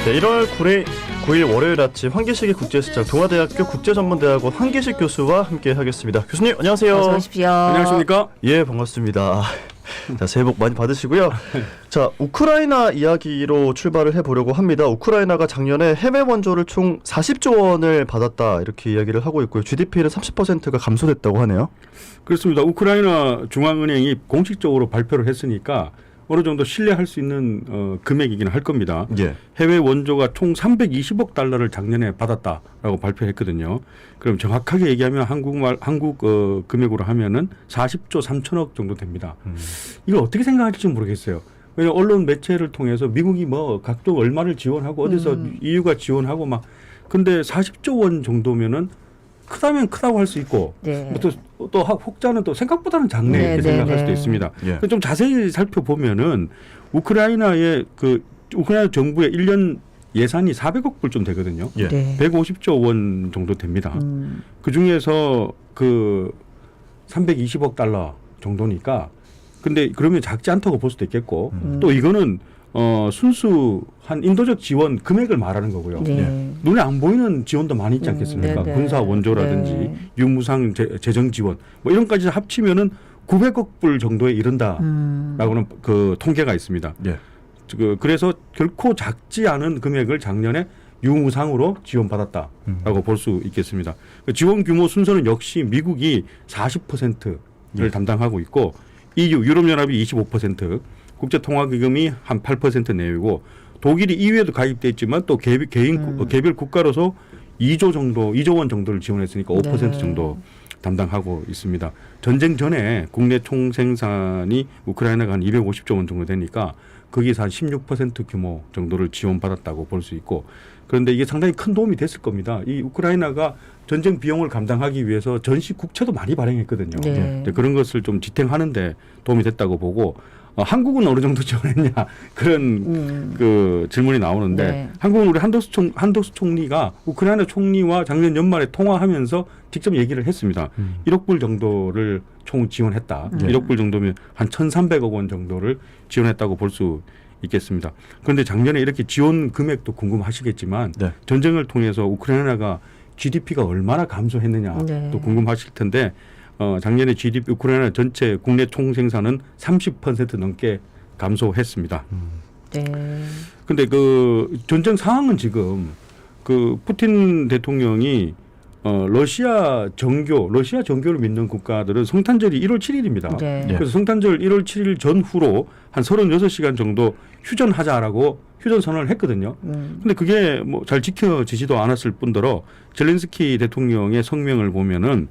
네, 1월 9일 월요일 아침 환기식의 국제시장 동아대학교 국제전문대학원 한기식 교수와 함께 하겠습니다. 교수님 안녕하세요. 어서 오십시오. 안녕하십니까? 예, 반갑습니다. 자, 새해 복 많이 받으시고요. 자, 우크라이나 이야기로 출발을 해보려고 합니다. 우크라이나가 작년에 해외 원조를 총 40조 원을 받았다 이렇게 이야기를 하고 있고요. GDP는 30%가 감소됐다고 하네요. 그렇습니다. 우크라이나 중앙은행이 공식적으로 발표를 했으니까 어느 정도 신뢰할 수 있는 금액이긴 할 겁니다. 예. 해외 원조가 총 320억 달러를 작년에 받았다라고 발표했거든요. 그럼 정확하게 얘기하면 한국 금액으로 하면은 40조 3천억 정도 됩니다. 이걸 어떻게 생각할지 모르겠어요. 왜냐하면 언론 매체를 통해서 미국이 뭐 각종 얼마를 지원하고 어디서 EU가 지원하고 막 근데 40조 원 정도면은 크다면 크다고 할 수 있고 네. 또 혹자는 또 생각보다는 작네 이렇게 생각할 수도 있습니다. 예. 좀 자세히 살펴보면은 우크라이나 정부의 1년 예산이 400억 불 좀 되거든요. 예. 네. 150조 원 정도 됩니다. 그 중에서 그 320억 달러 정도니까 근데 그러면 작지 않다고 볼 수도 있겠고 또 이거는 순수한 인도적 지원 금액을 말하는 거고요. 네. 예. 눈에 안 보이는 지원도 많이 있지 않겠습니까? 네네. 군사 원조라든지 네. 유무상 재정 지원 뭐 이런까지 합치면은 900억 불 정도에 이른다라고는 그 통계가 있습니다. 예. 그래서 결코 작지 않은 금액을 작년에 유무상으로 지원받았다라고 볼 수 있겠습니다. 그 지원 규모 순서는 역시 미국이 40%를 담당하고 있고 EU 유럽연합이 25%, 국제통화기금이 한 8% 내외고 독일이 EU에도 가입돼 있지만 또 개별 국가로서 2조 원 정도를 지원했으니까 5% 네. 정도 담당하고 있습니다. 전쟁 전에 국내 총생산이 우크라이나가 한 250조 원 정도 되니까 거기서 한 16% 규모 정도를 지원받았다고 볼 수 있고 그런데 이게 상당히 큰 도움이 됐을 겁니다. 이 우크라이나가 전쟁 비용을 감당하기 위해서 전시 국채도 많이 발행했거든요. 네. 그런 것을 좀 지탱하는데 도움이 됐다고 보고 한국은 어느 정도 지원했냐 그런 그 질문이 나오는데 네. 한국은 우리 한덕수 총리가 우크라이나 총리와 작년 연말에 통화하면서 직접 얘기를 했습니다. 1억 불 정도를 총 지원했다. 1억 불 정도면 한 1,300억 원 정도를 지원했다고 볼 수 있겠습니다. 그런데 작년에 이렇게 지원 금액도 궁금하시겠지만 네. 전쟁을 통해서 우크라이나가 GDP가 얼마나 감소했느냐 네. 또 궁금하실 텐데 작년에 GDP 우크라이나 전체 국내 총생산은 30% 넘게 감소했습니다. 네. 근데 그 전쟁 상황은 지금 그 푸틴 대통령이 러시아 정교를 믿는 국가들은 성탄절이 1월 7일입니다. 네. 그래서 성탄절 1월 7일 전후로 한 36시간 정도 휴전하자라고 휴전 선언을 했거든요. 근데 그게 뭐 잘 지켜지지도 않았을 뿐더러 젤렌스키 대통령의 성명을 보면은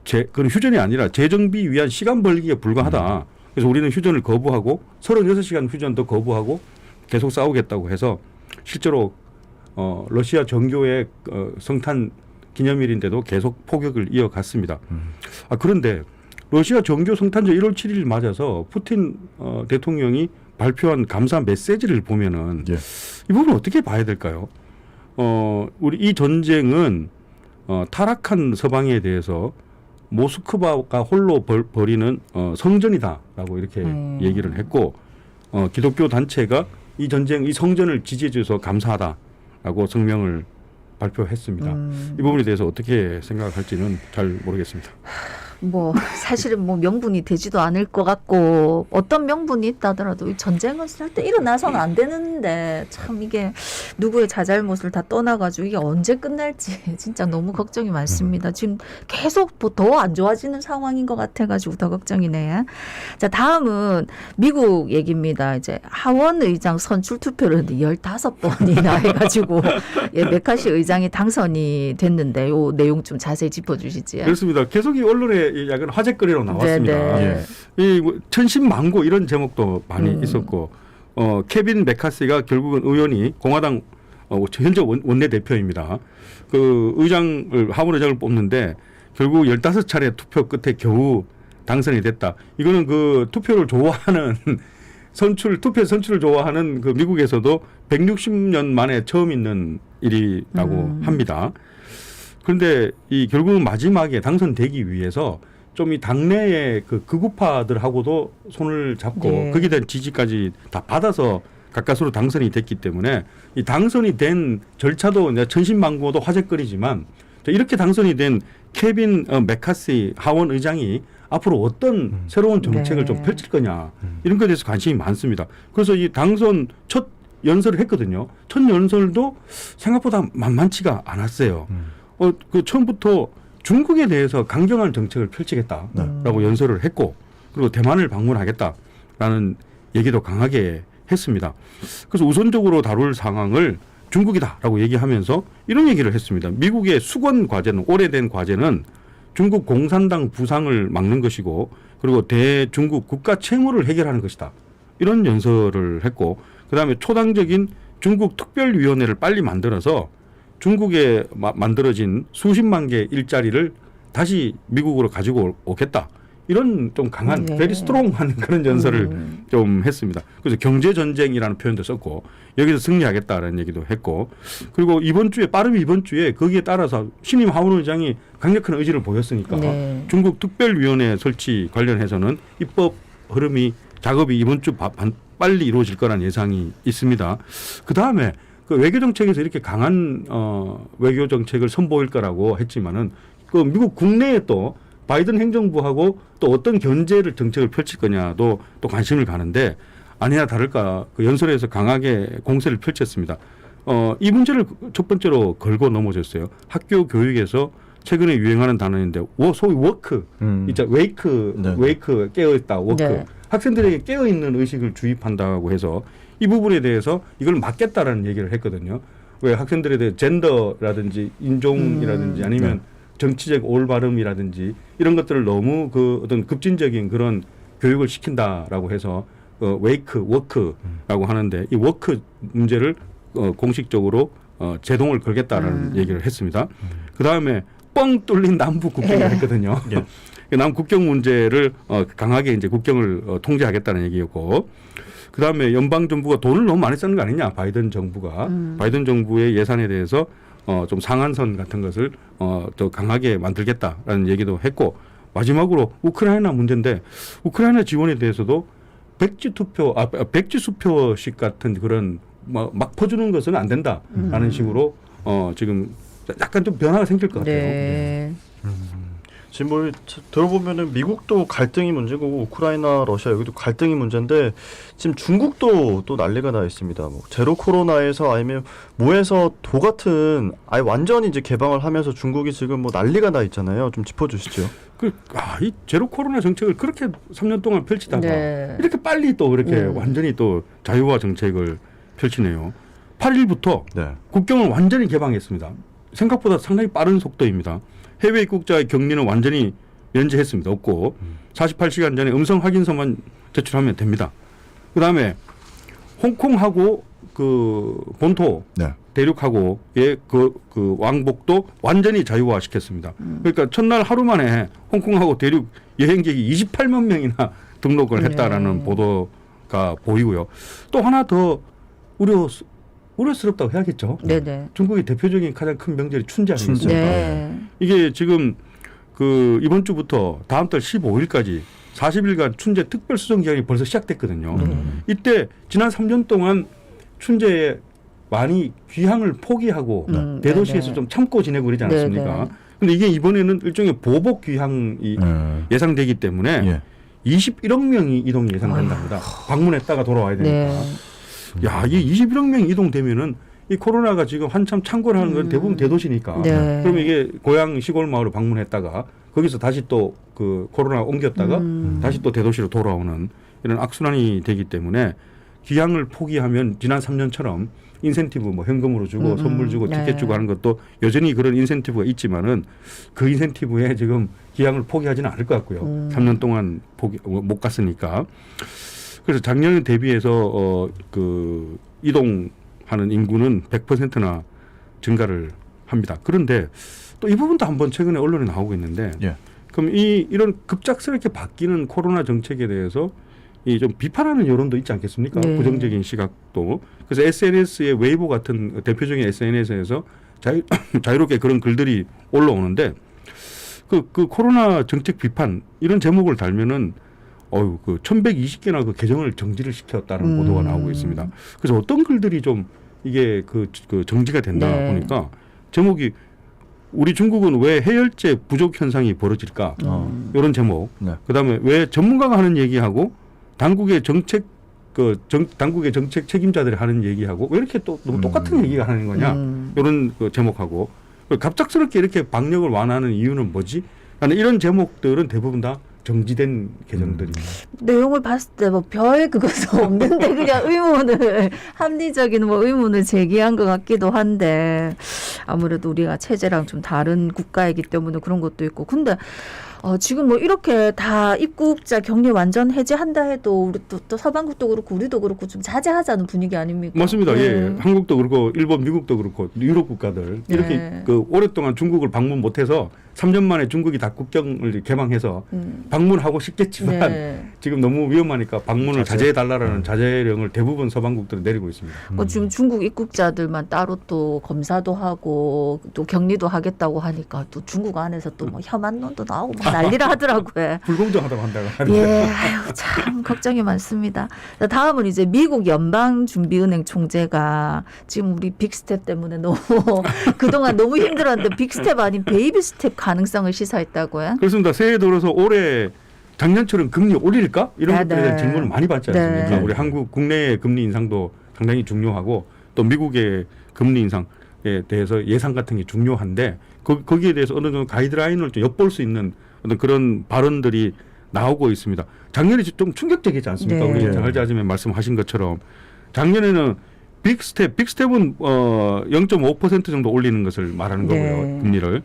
그건 휴전이 아니라 재정비 위한 시간 벌기에 불과하다. 그래서 우리는 휴전을 거부하고 36시간 휴전도 거부하고 계속 싸우겠다고 해서 실제로 러시아 정교의 성탄 기념일인데도 계속 포격을 이어갔습니다. 그런데 러시아 정교 성탄절 1월 7일 맞아서 푸틴 대통령이 발표한 감사 메시지를 보면은 예. 이 부분 어떻게 봐야 될까요? 우리 이 전쟁은 타락한 서방에 대해서 모스크바가 홀로 벌이는 성전이다라고 이렇게 얘기를 했고 기독교 단체가 이 성전을 지지해줘서 감사하다라고 성명을 발표했습니다. 이 부분에 대해서 어떻게 생각할지는 잘 모르겠습니다. 뭐 사실은 뭐 명분이 되지도 않을 것 같고 어떤 명분이 있다더라도 이 전쟁은 절대 일어나서는 안 되는데 참 이게 누구의 자잘못을 다 떠나가지고 이게 언제 끝날지 진짜 너무 걱정이 많습니다. 지금 계속 더 안 좋아지는 상황인 것 같아가지고 더 걱정이네. 자, 다음은 미국 얘기입니다. 이제 하원 의장 선출 투표를 했는데 15번이나 해가지고 예, 메카시 의장이 당선이 됐는데 요 내용 좀 자세히 짚어주시지. 그렇습니다. 계속 이 언론에 약간 화제거리로 나왔습니다. 네. 이 천신만고 이런 제목도 많이 있었고 케빈 메카시가 결국은 의원이 공화당 현재 원내대표입니다. 그 하원 의장을 뽑는데 결국 15차례 투표 끝에 겨우 당선이 됐다. 이거는 그 투표를 좋아하는 투표 선출을 좋아하는 그 미국에서도 160년 만에 처음 있는 일이라고 합니다. 그런데 이 결국은 마지막에 당선되기 위해서 좀 이 당내의 그 극우파들하고도 손을 잡고 네. 거기에 대한 지지까지 다 받아서 가까스로 당선이 됐기 때문에 이 당선이 된 절차도 이제 천신만고도 화제거리지만 이렇게 당선이 된 케빈 맥카시 하원 의장이 앞으로 어떤 새로운 정책을 네. 좀 펼칠 거냐 이런 것에 대해서 관심이 많습니다. 그래서 이 당선 첫 연설을 했거든요. 첫 연설도 생각보다 만만치가 않았어요. 그 처음부터 중국에 대해서 강경한 정책을 펼치겠다라고 연설을 했고 그리고 대만을 방문하겠다라는 얘기도 강하게 했습니다. 그래서 우선적으로 다룰 상황을 중국이다라고 얘기하면서 이런 얘기를 했습니다. 미국의 수건 과제는 오래된 과제는 중국 공산당 부상을 막는 것이고 그리고 대중국 국가 채무를 해결하는 것이다. 이런 연설을 했고 그다음에 초당적인 중국 특별위원회를 빨리 만들어서 중국에 만들어진 수십만 개 일자리를 다시 미국으로 가지고 오겠다. 이런 좀 강한 네. 베리 스트롱한 그런 연설을 좀 했습니다. 그래서 경제 전쟁이라는 표현도 썼고 여기서 승리하겠다라는 얘기도 했고 그리고 빠르면 이번 주에 거기에 따라서 신임 하원 의장이 강력한 의지를 보였으니까 네. 중국 특별위원회 설치 관련해서는 입법 작업이 이번 주 빨리 이루어질 거란 예상이 있습니다. 그 다음에 그 외교 정책에서 이렇게 강한 외교 정책을 선보일 거라고 했지만은 그 미국 국내에 또 바이든 행정부하고 또 어떤 정책을 펼칠 거냐도 또 관심을 가는데 아니나 다를까 그 연설에서 강하게 공세를 펼쳤습니다. 이 문제를 첫 번째로 걸고 넘어졌어요. 학교 교육에서 최근에 유행하는 단어인데 소위 워크, 진짜 웨이크 깨어있다 워크. 네. 학생들에게 깨어있는 의식을 주입한다고 해서 이 부분에 대해서 이걸 막겠다라는 얘기를 했거든요. 왜 학생들에 대해 젠더라든지 인종이라든지 아니면 정치적 올바름이라든지 이런 것들을 너무 그 어떤 급진적인 그런 교육을 시킨다라고 해서 워크라고 하는데 이 워크 문제를 공식적으로 제동을 걸겠다라는 얘기를 했습니다. 그 다음에 뻥 뚫린 남북 국경을 했거든요. 남북 국경 문제를 강하게 이제 국경을 통제하겠다는 얘기였고, 그 다음에 연방 정부가 돈을 너무 많이 쓰는 거 아니냐, 바이든 정부가 바이든 정부의 예산에 대해서 좀 상한선 같은 것을 더 강하게 만들겠다라는 얘기도 했고, 마지막으로 우크라이나 문제인데 우크라이나 지원에 대해서도 백지 수표식 같은 그런 막 퍼주는 것은 안 된다라는 식으로 지금 약간 좀 변화가 생길 것 같아요. 네. 지금 뭐 들어보면은 미국도 갈등이 문제고 우크라이나, 러시아 여기도 갈등이 문제인데 지금 중국도 또 난리가 나 있습니다. 뭐 제로 코로나에서 아니면 뭐에서 도 같은 아예 완전히 이제 개방을 하면서 중국이 지금 뭐 난리가 나 있잖아요. 좀 짚어주시죠. 이 제로 코로나 정책을 그렇게 3년 동안 펼치다가 네. 이렇게 빨리 또 이렇게 완전히 또 자유화 정책을 펼치네요. 8일부터 네. 국경을 완전히 개방했습니다. 생각보다 상당히 빠른 속도입니다. 해외 입국자의 격리는 완전히 면제했습니다. 없고 48시간 전에 음성 확인서만 제출하면 됩니다. 그다음에 홍콩하고 그 본토 네. 대륙하고의 그 왕복도 완전히 자유화 시켰습니다. 그러니까 첫날 하루 만에 홍콩하고 대륙 여행객이 28만 명이나 등록을 했다라는 보도가 보이고요. 또 하나 더 우려스럽다고 해야겠죠. 네네. 중국의 대표적인 가장 큰 명절이 춘제 아니겠습니까? 네. 이게 지금 그 이번 주부터 다음 달 15일까지 40일간 춘제 특별 수정 기간이 벌써 시작됐거든요. 이때 지난 3년 동안 춘제에 많이 귀향을 포기하고 대도시에서 네네. 좀 참고 지내고 그러지 않았습니까? 근데 이게 이번에는 일종의 보복 귀향이 예상되기 때문에 21억 명이 이동 예상된답니다. 방문했다가 돌아와야 되니까. 네. 야, 이 21억 명이 이동되면은 이 코로나가 지금 한참 창궐 하는 건 대부분 대도시니까. 네. 그러면 이게 고향 시골 마을을 방문했다가 거기서 다시 또 그 코로나 옮겼다가 다시 또 대도시로 돌아오는 이런 악순환이 되기 때문에 귀향을 포기하면 지난 3년처럼 인센티브 뭐 현금으로 주고 선물 주고 티켓 네. 주고 하는 것도 여전히 그런 인센티브가 있지만은 그 인센티브에 지금 귀향을 포기하지는 않을 것 같고요. 3년 동안 못 갔으니까. 그래서 작년에 대비해서 그 이동하는 인구는 100%나 증가를 합니다. 그런데 또 이 부분도 한번 최근에 언론에 나오고 있는데 그럼 이런 급작스럽게 바뀌는 코로나 정책에 대해서 이 좀 비판하는 여론도 있지 않겠습니까? 네. 부정적인 시각도. 그래서 SNS의 웨이보 같은 대표적인 SNS에서 자유롭게 그런 글들이 올라오는데 그 코로나 정책 비판 이런 제목을 달면은 그 1120개나 그 계정을 정지를 시켰다는 보도가 나오고 있습니다. 그래서 어떤 글들이 좀 이게 그 정지가 됐나 네. 보니까 제목이 우리 중국은 왜 해열제 부족 현상이 벌어질까? 이런 제목. 네. 그다음에 왜 전문가가 하는 얘기하고 당국의 정책 책임자들이 하는 얘기하고 왜 이렇게 또 너무 똑같은 얘기가 하는 거냐? 이런 그 제목하고 갑작스럽게 이렇게 방역을 완화하는 이유는 뭐지? 라는 이런 제목들은 대부분 다 정지된 계정들입니다. 내용을 봤을 때 뭐 별 그것도 없는데 그냥 의문을 합리적인 뭐 의문을 제기한 것 같기도 한데 아무래도 우리가 체제랑 좀 다른 국가이기 때문에 그런 것도 있고 근데 지금 뭐 이렇게 다 입국자 격리 완전 해제한다 해도 우리 또 서방국도 그렇고 우리도 그렇고 좀 자제하자는 분위기 아닙니까? 맞습니다. 네. 예, 한국도 그렇고 일본, 미국도 그렇고 유럽 국가들 이렇게 네. 그 오랫동안 중국을 방문 못해서 3년 만에 중국이 다 국경을 개방해서 방문하고 싶겠지만 네. 지금 너무 위험하니까 방문을 자제해달라는 자제령을 대부분 서방국들은 내리고 있습니다. 지금 중국 입국자들만 따로 또 검사도 하고 또 격리도 하겠다고 하니까 또 중국 안에서 또 뭐 혐한 론도 나오고 막 난리를 하더라고요. 불공정하다고 한다고. 예, 아유, 참 걱정이 많습니다. 다음은 이제 미국 연방준비은행 총재가 지금 우리 빅스텝 때문에 너무 그동안 너무 힘들었는데 빅스텝 아닌 베이비스텝 가능성을 시사했다고요? 그렇습니다. 새해 들어서 올해 작년처럼 금리 올릴까? 이런 네, 것들에 대한 네. 질문을 많이 받지 않습니까? 네. 우리 한국 국내의 금리 인상도 상당히 중요하고 또 미국의 금리 인상에 대해서 예상 같은 게 중요한데 거기에 대해서 어느 정도 가이드라인을 좀 엿볼 수 있는 어떤 그런 발언들이 나오고 있습니다. 작년에 좀 충격적이지 않습니까? 네. 우리 장할자님의 말씀하신 것처럼 작년에는 빅스텝은 0.5% 정도 올리는 것을 말하는 거고요. 네. 금리를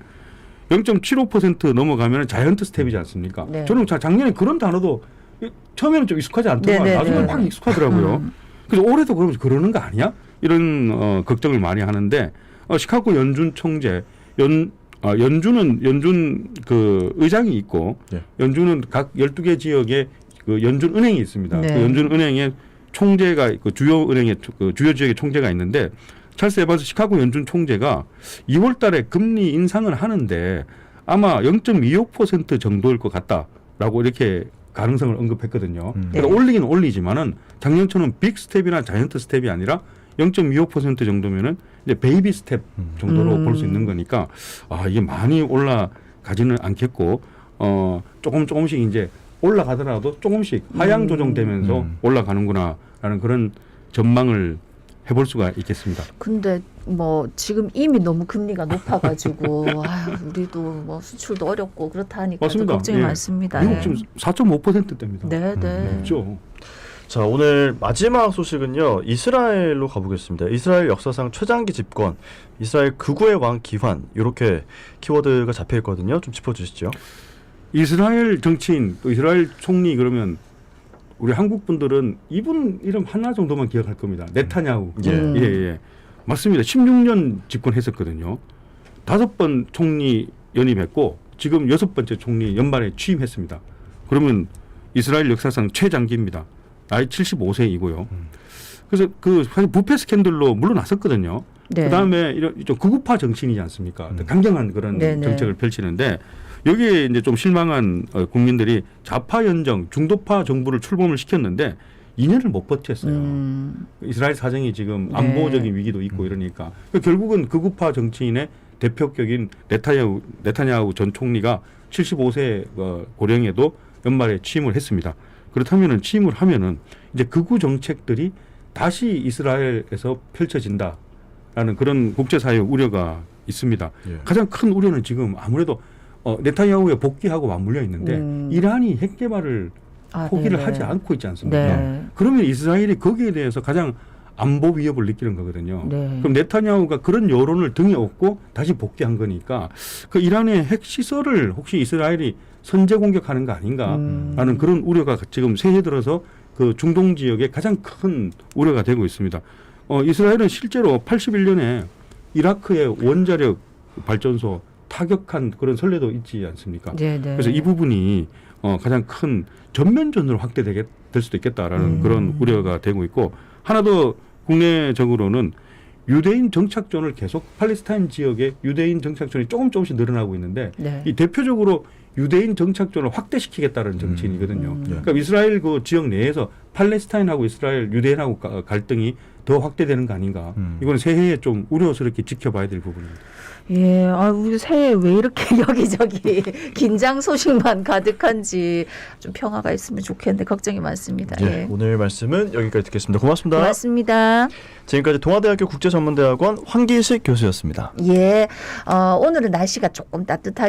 0.75% 넘어가면 자이언트 스텝이지 않습니까? 네. 저는 작년에 그런 단어도 처음에는 좀 익숙하지 않더만 네, 네, 나중에 네. 막 익숙하더라고요. 그래서 올해도 그러는 거 아니야? 이런 걱정을 많이 하는데 시카고 연준 총재 연준 그 의장이 있고 네. 연준은 각 12개 지역에 그 연준 은행이 있습니다. 네. 그 연준 은행에 총재가 그 주요 은행의 그 주요 지역의 총재가 있는데 찰스 에반스 시카고 연준 총재가 2월 달에 금리 인상을 하는데 아마 0.25% 정도일 것 같다라고 이렇게 가능성을 언급했거든요. 그러니까 네. 올리긴 올리지만은 작년처럼 빅 스텝이나 자이언트 스텝이 아니라 0.25% 정도면은 이제 베이비 스텝 정도로 볼 수 있는 거니까 이게 많이 올라가지는 않겠고 조금씩 이제 올라가더라도 조금씩 하향 조정되면서 올라가는구나라는 그런 전망을 해볼 수가 있겠습니다. 근데 뭐 지금 이미 너무 금리가 높아가지고 우리도 뭐 수출도 어렵고 그렇다 하니까 또 맞습니다. 걱정이 예. 많습니다. 미국 예. 지금 4.5%대입니다. 네, 네. 높죠. 자, 오늘 마지막 소식은요. 이스라엘로 가보겠습니다. 이스라엘 역사상 최장기 집권, 이스라엘 극우의 왕 기환 이렇게 키워드가 잡혀 있거든요. 좀 짚어주시죠. 이스라엘 정치인, 또 이스라엘 총리 그러면 우리 한국 분들은 이분 이름 하나 정도만 기억할 겁니다. 네타냐후. 예. 맞습니다. 16년 집권했었거든요. 5번 총리 연임했고 지금 6번째 총리 연말에 취임했습니다. 그러면 이스라엘 역사상 최장기입니다. 나이 75세이고요. 그래서 사실 부패 스캔들로 물러났었거든요. 네. 그다음에 이런 좀 극우파 정치인이지 않습니까? 강경한 그런 네네. 정책을 펼치는데 여기에 이제 좀 실망한 국민들이 좌파 연정, 중도파 정부를 출범을 시켰는데 2년을 못 버텼어요. 이스라엘 사정이 지금 네. 안보적인 위기도 있고 이러니까 결국은 극우파 정치인의 대표격인 네타냐후 전 총리가 75세 고령에도 연말에 취임을 했습니다. 그렇다면은 취임을 하면은 이제 극우 정책들이 다시 이스라엘에서 펼쳐진다라는 그런 국제사회 우려가 있습니다. 예. 가장 큰 우려는 지금 아무래도 네타냐후에 복귀하고 맞물려 있는데 이란이 핵 개발을 포기를 네네. 하지 않고 있지 않습니까? 네. 그러면 이스라엘이 거기에 대해서 가장 안보 위협을 느끼는 거거든요. 네. 그럼 네타냐후가 그런 여론을 등에 업고 다시 복귀한 거니까 그 이란의 핵 시설을 혹시 이스라엘이 선제 공격하는 거 아닌가라는 그런 우려가 지금 새해 들어서 그 중동 지역에 가장 큰 우려가 되고 있습니다. 이스라엘은 실제로 81년에 이라크의 원자력 발전소 타격한 그런 선례도 있지 않습니까? 네, 네. 그래서 이 부분이 가장 큰 전면전으로 확대될 수도 있겠다라는 그런 우려가 되고 있고 하나 더 국내적으로는 유대인 정착존을 계속 팔레스타인 지역에 유대인 정착존이 조금씩 늘어나고 있는데 네. 이 대표적으로 유대인 정착존을 확대시키겠다는 정치인이거든요. 그러니까 이스라엘 그 지역 내에서 팔레스타인하고 이스라엘 유대인하고 갈등이 더 확대되는 거 아닌가. 이건 새해에 좀 우려스럽게 지켜봐야 될 부분입니다. 예, 우리 새해 왜 이렇게 여기저기 긴장 소식만 가득한지 좀 평화가 있으면 좋겠는데 걱정이 많습니다. 예, 예. 오늘 말씀은 여기까지 듣겠습니다. 고맙습니다. 고맙습니다. 지금까지 동아대학교 국제전문대학원 황기식 교수였습니다. 예, 오늘은 날씨가 조금 따뜻하게